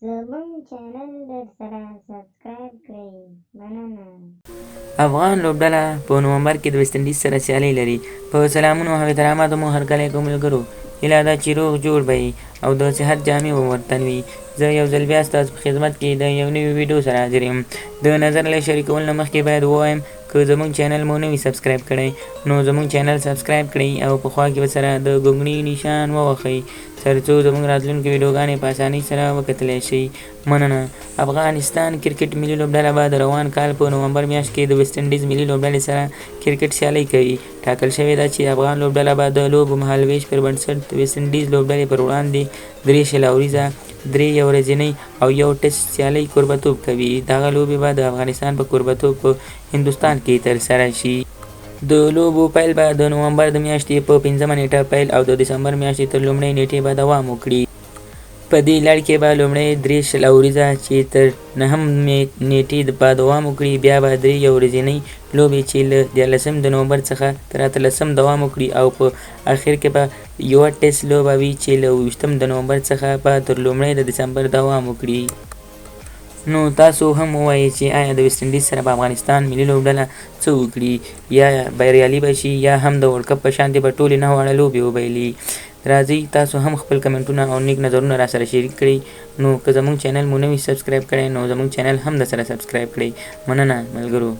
زموږ چینل درسره سبسکرایب کړئ. مننه. افغان لوبډله په نومبر کې د ویسټ انډیز سره سیالي لري. په سلامونو او احتراماتو مو هرکلی کوم ملګرو. هیله ده چې روغ جوړ به یې او د صحت جامې به ورتن وي. زه یو ځل بیا ستاسو په خدمت کې د یو نوي ویډیو سره حاضر یم. د نظر له شریکولو نه مخکې باید ووایم که زموږ چینل مو نه وي سبسکرایب کړی نو زموږ چینل سبسکرایب کړئ او په خوا کې ورسره د ګونګړي نشان ووهئ تر څو زموږ راتلونکي ویډیوګانې په اسانۍ سره وکتلی شئ. مننه. افغانستان کرکټ ملي لوبډله به د روان کال په نومبر میاشت کې د ویسټ انډیز ملي لوبډلې سره کرکټ سیالۍ کوي. ټاکل شوې ده چې افغان لوبډله به د لوبو مهالویش پر بنسټ د ویسټ انډیز لوبډلې پر وړاندې 3 شل اوریزه 3 ورځنۍ او 1 ټسټ سیالۍ کوربهتوب کوي. دغه لوبې به د افغانستان په کوربهتوب په هندوستان کې ترسره شي. د لوبو پیل به د نومبر د میاشتې په 5مه نیټه پیل او د دسمبر میاشتې تر لومړۍ نیټې به دوام وکړي. په دې لړ کې به لومړۍ 3 شل اوریزه چې تر 9مې نیټې به دوام وکړي، بیا به 3 ورځنۍ لوبې چې له 14 د نومبر څخه تر 18 دوام وکړي او په اخر کې به 1 ټسټ لوبه وي چې له 20 د نومبر څخه به تر لومړۍ د دسمبر دوام وکړي. نو تاسو هم ووایئ چې آیا د ویسټ انډیز سره به افغانستان ملي لوبډله څه وکړي، یا بریالي به شي یا هم د ورلډ کپ په شانتې به ټولې 9 واړه لوبې وبایلي. راځئ تاسو هم خپل کمنټونه او نیک نظرونه راسره شریک کړئ. نو که زموږ چینل مو نه وي سبسکرایب کړی نو زموږ چینل هم درسره سبسکرایب کړئ. مننه ملګرو.